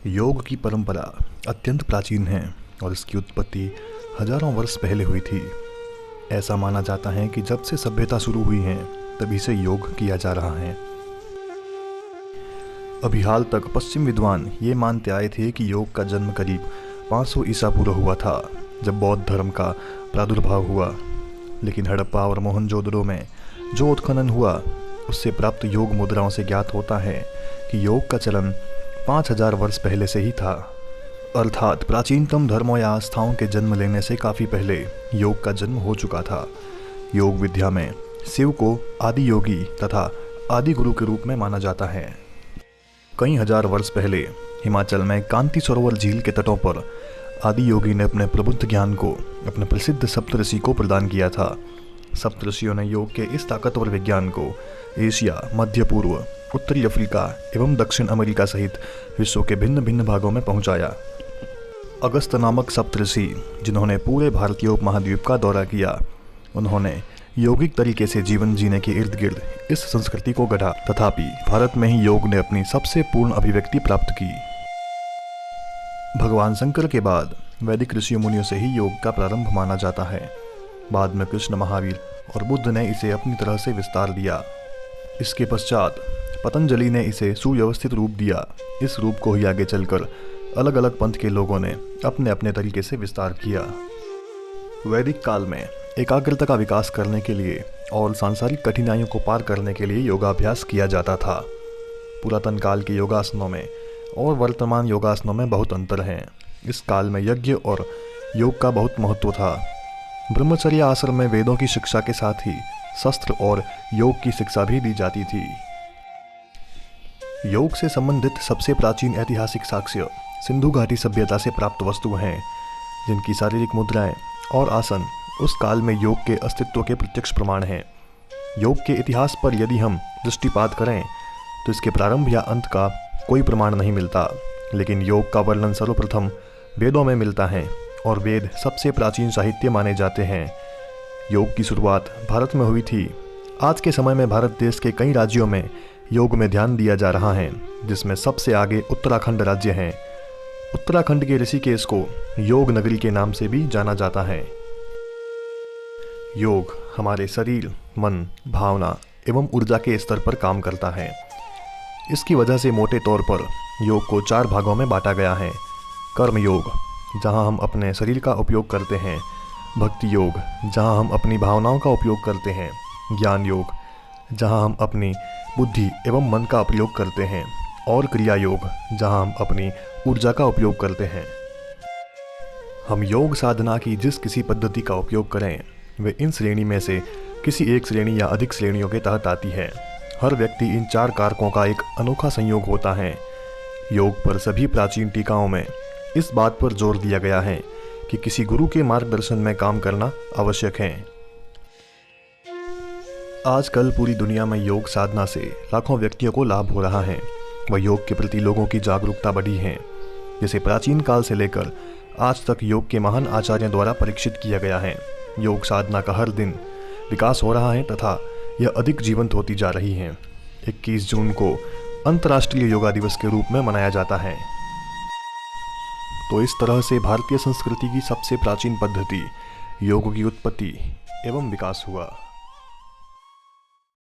योग की परंपरा अत्यंत प्राचीन है और इसकी उत्पत्ति हजारों वर्ष पहले हुई थी। ऐसा माना जाता है कि जब से सभ्यता शुरू हुई है तभी से योग किया जा रहा है। अभी हाल तक पश्चिम विद्वान ये मानते आए थे कि योग का जन्म करीब 500 ईसा पूर्व हुआ था, जब बौद्ध धर्म का प्रादुर्भाव हुआ। लेकिन हड़प्पा और मोहनजोदड़ो में जो उत्खनन हुआ उससे प्राप्त योग मुद्राओं से ज्ञात होता है कि योग का चलन 5000 वर्ष पहले से ही था, अर्थात प्राचीनतम धर्मों या आस्थाओं के जन्म लेने से काफ़ी पहले योग का जन्म हो चुका था। योग विद्या में शिव को आदि योगी तथा आदि गुरु के रूप में माना जाता है। कई हजार वर्ष पहले हिमाचल में कांति सरोवर झील के तटों पर आदि योगी ने अपने प्रबुद्ध ज्ञान को अपने प्रसिद्ध सप्तऋषि को प्रदान किया था। सप्तऋषियों ने योग के इस ताकतवर विज्ञान को एशिया, मध्य पूर्व, उत्तरी अफ्रीका एवं दक्षिण अमेरिका सहित विश्व के भिन्न भिन्न भागों में पहुंचाया। अगस्त नामक सप्तऋषि, जिन्होंने पूरे भारतीय उपमहाद्वीप का दौरा किया, उन्होंने यौगिक तरीके से जीवन जीने के इर्द गिर्द इस संस्कृति को गढ़ा। तथापि भारत में ही योग ने अपनी सबसे पूर्ण अभिव्यक्ति प्राप्त की। भगवान शंकर के बाद वैदिक ऋषि मुनियों से ही योग का प्रारंभ माना जाता है। बाद में कृष्ण, महावीर और बुद्ध ने इसे अपनी तरह से विस्तार दिया। इसके पश्चात पतंजलि ने इसे सुव्यवस्थित रूप दिया। इस रूप को ही आगे चलकर अलग अलग पंथ के लोगों ने अपने अपने तरीके से विस्तार किया। वैदिक काल में एकाग्रता का विकास करने के लिए और सांसारिक कठिनाइयों को पार करने के लिए योगाभ्यास किया जाता था। पुरातन काल के योगासनों में और वर्तमान योगासनों में बहुत अंतर है। इस काल में यज्ञ और योग का बहुत महत्व था। ब्रह्मचर्य आश्रम में वेदों की शिक्षा के साथ ही शस्त्र और योग की शिक्षा भी दी जाती थी। योग से संबंधित सबसे प्राचीन ऐतिहासिक साक्ष्य सिंधु घाटी सभ्यता से प्राप्त वस्तु हैं, जिनकी शारीरिक मुद्राएं और आसन उस काल में योग के अस्तित्व के प्रत्यक्ष प्रमाण हैं। योग के इतिहास पर यदि हम दृष्टिपात करें तो इसके प्रारंभ या अंत का कोई प्रमाण नहीं मिलता, लेकिन योग का वर्णन सर्वप्रथम वेदों में मिलता है और वेद सबसे प्राचीन साहित्य माने जाते हैं। योग की शुरुआत भारत में हुई थी। आज के समय में भारत देश के कई राज्यों में योग में ध्यान दिया जा रहा है, जिसमें सबसे आगे उत्तराखंड राज्य है। उत्तराखंड के ऋषिकेश को योग नगरी के नाम से भी जाना जाता है। योग हमारे शरीर, मन, भावना एवं ऊर्जा के स्तर पर काम करता है। इसकी वजह से मोटे तौर पर योग को 4 भागों में बांटा गया है। कर्म योग, जहां हम अपने शरीर का उपयोग करते हैं। भक्ति योग, जहां हम अपनी भावनाओं का उपयोग करते हैं। ज्ञान योग, जहां हम अपनी बुद्धि एवं मन का उपयोग करते हैं। और क्रिया योग, जहां हम अपनी ऊर्जा का उपयोग करते हैं। हम योग साधना की जिस किसी पद्धति का उपयोग करें, वे इन श्रेणी में से किसी एक श्रेणी या अधिक श्रेणियों के तहत आती है। हर व्यक्ति इन 4 कारकों का एक अनोखा संयोग होता है। योग पर सभी प्राचीन टीकाओं में इस बात पर जोर दिया गया है कि किसी गुरु के मार्गदर्शन में काम करना आवश्यक है। आजकल पूरी दुनिया में योग साधना से लाखों व्यक्तियों को लाभ हो रहा है। वह योग के प्रति लोगों की जागरूकता बढ़ी है, जिसे प्राचीन काल से लेकर आज तक योग के महान आचार्यों द्वारा परीक्षित किया गया है। योग साधना का हर दिन विकास हो रहा है तथा यह अधिक जीवंत होती जा रही है। 21 जून को अंतर्राष्ट्रीय योगा दिवस के रूप में मनाया जाता है। तो इस तरह से भारतीय संस्कृति की सबसे प्राचीन पद्धति योग की उत्पत्ति एवं विकास हुआ।